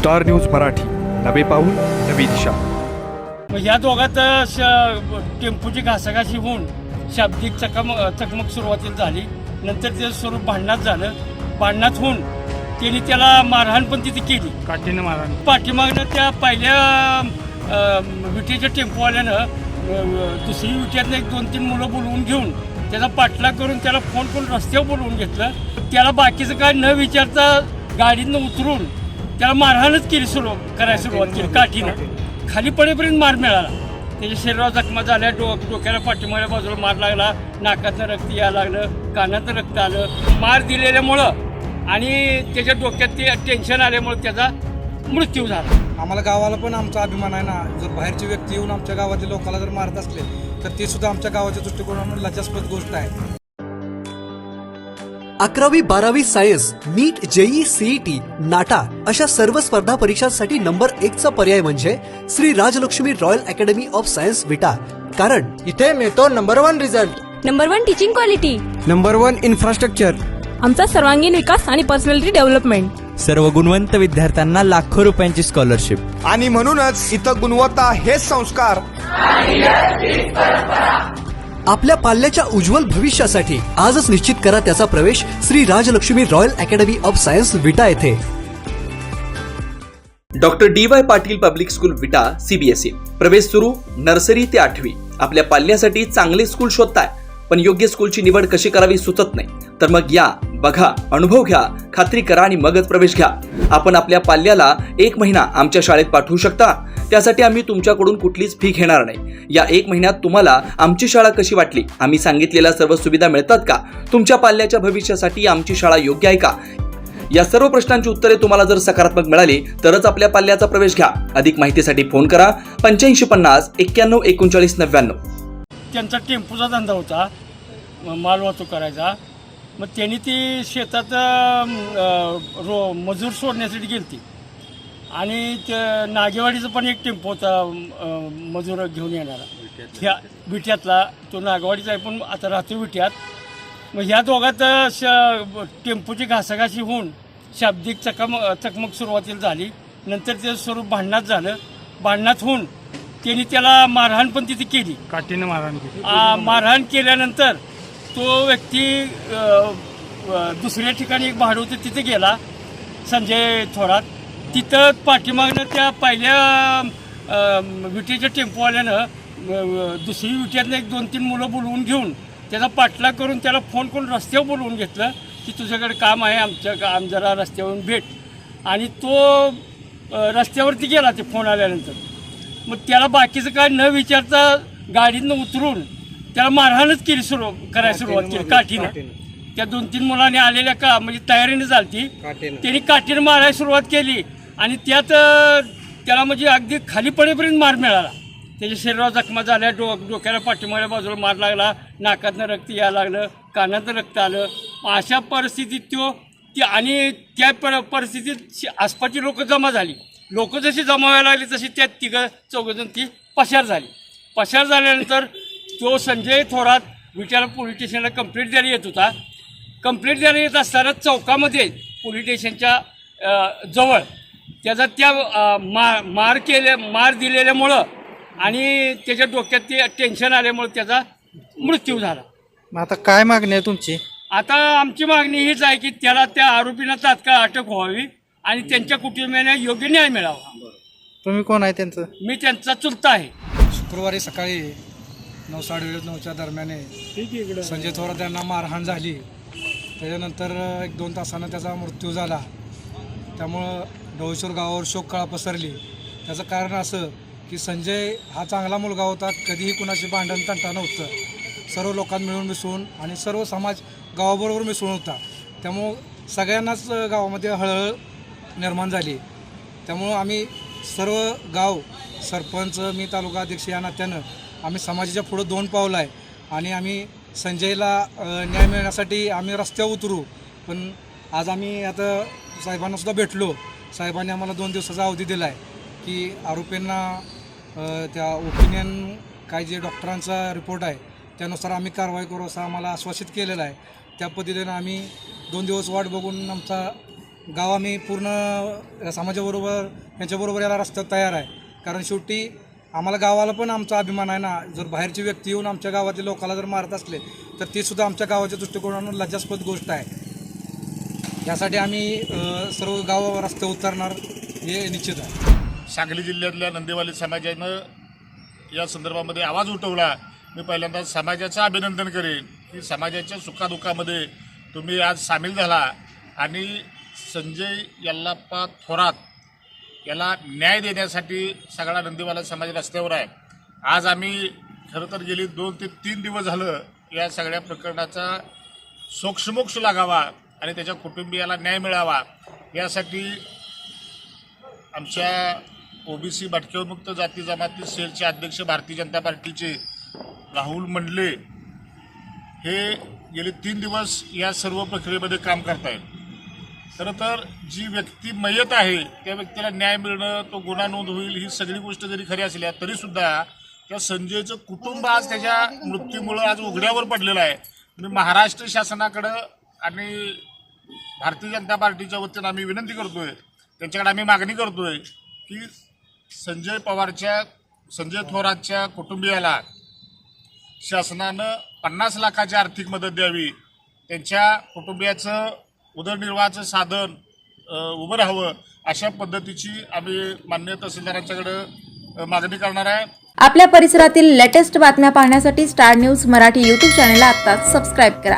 Star news Marathi, नवे पाऊल नवी दिशा. मग ह्या दोघात टेम्पोची घासाघाशी होऊन शाब्दिक चकमक सुरुवातीला झाली. नंतर ते स्वरूप भांडणात झालं. भांडणात होऊन त्यांनी त्याला मारहाण पण तिथे केली, काठीनं मारहाण. पाठीमागनं त्या पहिल्या विटीच्या टेम्पोवाल्यानं दुसरी विट्यातनं 1-2-3 मुलं बोलवून घेऊन त्याचा पाठलाग करून त्याला फोन करून रस्त्यावर बोलवून घेतलं. त्याला बाकीचं काय न विचारता गाडीतनं उतरून त्याला मारहाणच केली, करायला सुरुवात केली. काठीनं खाली पडेपर्यंत मार मिळाला. त्याच्या शरीरावर जखमा झाल्या, डोक्याला पाठीमागल्या बाजूला मार लागला, नाकातनं रक्त यायला लागलं, कानातनं रक्त आलं. मार दिलेल्यामुळं आणि त्याच्या डोक्यात ते टेन्शन आल्यामुळे त्याचा मृत्यू झाला. आम्हाला गावाला पण आमचा अभिमान आहे ना. जर बाहेरची व्यक्ती येऊन आमच्या गावातील लोकांना जर मारत असले तर ते सुद्धा आमच्या गावाच्या दृष्टिकोनातून लज्जास्पद गोष्ट आहे. 11वी 12वी science, NEET, JEE, CET, NATA अशा सर्व स्पर्धा परीक्षांसाठी नंबर 1चा पर्याय म्हणजे Shri Rajlakshmi royal academy of science Vita. कारण इथे मिळतो number 1 result, number 1 teaching quality, number 1 infrastructure, आमचा सर्वांगीण विकास आणि पर्सनॅलिटी डेव्हलपमेंट, सर्व गुणवंत विद्यार्थ्यांना लाखो रुपयांची स्कॉलरशिप. आणि म्हणूनच इथं गुणवत्ता हेच संस्कार. आपल्या पाल्याच्या उज्ज्वल भविष्यासाठी आजच निश्चित करा त्याचा प्रवेश Shri Rajlakshmi royal academy of science Vita येथे. Doctor DY Patil public school Vita CBSE. प्रवेश सुरू नर्सरी ते 8वी. आपल्या पाल्यासाठी चांगले स्कूल शोधताय पण योग्य स्कूलची निवड कशी करावी सुचत नाही तर मग या, बघा, अनुभव घ्या, खात्री करा आणि मगच प्रवेश घ्या. आपण आपल्या पाल्याला 1 महिना आमच्या शाळेत पाठवू शकता. त्यासाठी आम्ही तुमच्याकडून कुठलीच फी घेणार नाही. या 1 महिन्यात तुम्हाला आमची शाळा कशी वाटली, आम्ही सांगितलेल्या सर्व सुविधा मिळतात का, तुमच्या पाल्याच्या भविष्यासाठी आमची शाळा योग्य आहे का, या सर्व प्रश्नांची उत्तरे तुम्हाला जर सकारात्मक मिळाली तरच आपल्या पाल्याचा प्रवेश घ्या. अधिक माहितीसाठी फोन करा 8550 91 39 99. त्यांचा टेम्पोचा धंदा होता, माल वाहतूक करायचा. मग त्यांनी ती शेतात मजूर सोडण्यासाठी गेली ती आणि नागेवाडीचा पण एक टेम्पो होता मजूर घेऊन येणारा, ह्या विट्यातला. तो नागेवाडीचा आहे पण आता राहतो विट्यात. मग ह्या दोघात टेम्पोची घासाघाशी होऊन शाब्दिक चकमक सुरुवातीला झाली. नंतर ते स्वरूप भांडणात झालं. भांडणात होऊन त्यांनी त्याला मारहाण पण तिथे केली, काठीनं मारहाण केली. मारहाण केल्यानंतर तो व्यक्ती दुसऱ्या ठिकाणी एक भाडं होतं तिथे गेला, संजय थोरात. तिथं पाठीमागनं त्या पहिल्या विटीच्या टेम्पोवाल्यानं दुसरी विट्यातनं 1-2-3 मुलं बोलवून घेऊन त्याचा पाठलाग करून त्याला फोन करून रस्त्यावर बोलवून घेतलं की तुझ्याकडे काम आहे, आम जरा रस्त्यावरून भेट. आणि तो रस्त्यावरती गेला ते फोन आल्यानंतर. मग त्याला बाकीचं काय न विचारता गाडीतनं उतरून त्याला मारहाणच केली, करायला सुरुवात केली. काठीनं त्या 2-3 मुलांनी आलेल्या म्हणजे तयारीने झालती, त्यांनी काठीनं मारायला सुरुवात केली आणि त्यात त्याला म्हणजे अगदी खाली पडेपर्यंत मार मिळाला. त्याच्या शरीरावर जखमा झाल्या, डोक्याला पाठीमागल्या बाजूला मार लागला, नाकातनं रक्त यायला लागलं, कानातनं रक्त आलं. अशा परिस्थितीत आणि त्या परिस्थितीत आसपासची लोक जमा झाली. लोक जशी जमा व्हायला लागली तशी त्या 3-4 ती पसार झाली. पसार झाल्यानंतर तो संजय थोरात विट्याला पोलीस स्टेशनला कंप्लेंट द्यायला येत होता. कंप्लेंट द्यायला येत असताना चौकामध्ये पोलीस स्टेशनच्या जवळ त्याचा त्या मार दिलेल्यामुळं आणि त्याच्या डोक्यात ते टेन्शन आल्यामुळे त्याचा मृत्यू झाला. आता काय मागणी आहे तुमची? आता आमची मागणी हीच आहे की त्याला त्या आरोपींना तात्काळ अटक व्हावी आणि त्यांच्या कुटुंबियांना योग्य न्याय मिळावा. तुम्ही कोण आहे त्यांचं? मी त्यांचा चुलता आहे. शुक्रवारी सकाळी 9:30-9च्या दरम्यान संजय थोरात यांना मारहाण झाली. त्याच्यानंतर 1-2 तासानं त्याचा मृत्यू झाला. त्यामुळं ढवळेश्वर गावावर शोककळा पसरली. त्याचं कारण असं की संजय हा चांगला मुलगा होता, कधीही कुणाशी भांडण तंटा नव्हतं, सर्व लोकांना मिळून मिसळून आणि सर्व समाज गावाबरोबर मिसळून होता. त्यामुळं सगळ्यांनाच गावामध्ये हळहळ निर्माण झाली. त्यामुळं आम्ही सर्व गाव, सरपंच, मी तालुका अध्यक्ष या नात्यानं आम्ही समाजाच्या पुढं 2 पावलं आहे आणि आम्ही संजयला न्याय मिळण्यासाठी आम्ही रस्त्यावर उतरू. पण आज आम्ही आता साहेबांनासुद्धा भेटलो. साहेबांनी आम्हाला 2 दिवसाचा अवधी दिला आहे की आरोपींना त्या ओपिनियन काय जे डॉक्टरांचा रिपोर्ट आहे त्यानुसार आम्ही कारवाई करू असं आम्हाला आश्वासित केलेलं आहे. त्या पद्धतीनं आम्ही 2 दिवस वाट बघून आमचा गाव आम्ही पूर्ण समाजाबरोबर यांच्याबरोबर याला रस्त्यात तयार आहे. कारण शेवटी आम्हाला गावाला पण आमचा अभिमान आहे ना. जर बाहेरची व्यक्ती येऊन आमच्या गावातील लोकांना जर मारत असले तर ते सुद्धा आमच्या गावाच्या दृष्टिकोनातून लज्जास्पद गोष्ट आहे. यासाठी आम्ही सर्व गाव रस्ते उतरणार हे निश्चित आहे. सांगली जिल्ह्यातल्या नंदेवाली समाजानं या संदर्भामध्ये आवाज उठवला. मी पहिल्यांदा समाजाचं अभिनंदन करेन की समाजाच्या सुखादुःखामध्ये तुम्ही आज सामील झाला आणि संजय यल्लाप्पा थोरात याला न्याय देण्यासाठी सगळा नंदीवाला समाज रस्त्यावर आहे. आज आम्ही खरं तर गेली 2 ते 3 दिवस झालं या सगळ्या प्रकरणाचा सोक्षमोक्ष लागावा आणि त्याच्या कुटुंबियाला न्याय मिळावा यासाठी आमच्या ओबीसी भटक्याविमुक्त जाती जमाती सेलचे अध्यक्ष भारतीय जनता पार्टीचे राहुल मंडले हे गेले 3 दिवस या सर्व प्रक्रियेमध्ये काम करत आहेत. खरं तर जी व्यक्ती मयत आहे त्या व्यक्तीला न्याय मिळणं, तो गुन्हा नोंद होईल, ही सगळी गोष्ट जरी खरी असल्या तरीसुद्धा त्या संजयचं कुटुंब आज त्याच्या मृत्यूमुळं आज उघड्यावर पडलेलं आहे. मी महाराष्ट्र शासनाकडं आणि भारतीय जनता पार्टीच्या वतीनं आम्ही विनंती करतोय, त्यांच्याकडे आम्ही मागणी करतोय की संजय थोरातच्या कुटुंबियाला शासनानं 50 लाखाची आर्थिक मदत द्यावी. त्यांच्या कुटुंबियाचं उदरनिर्वाहाचं साधन उभं राहावं अशा पद्धतीची आम्ही माननीय तहसीलदारांच्याकडे मागणी करणार आहे. आपल्या परिसरातील लेटेस्ट बातम्या पाहण्यासाठी स्टार न्यूज मराठी यूट्यूब चॅनलला आत्ताच सबस्क्राईब करा.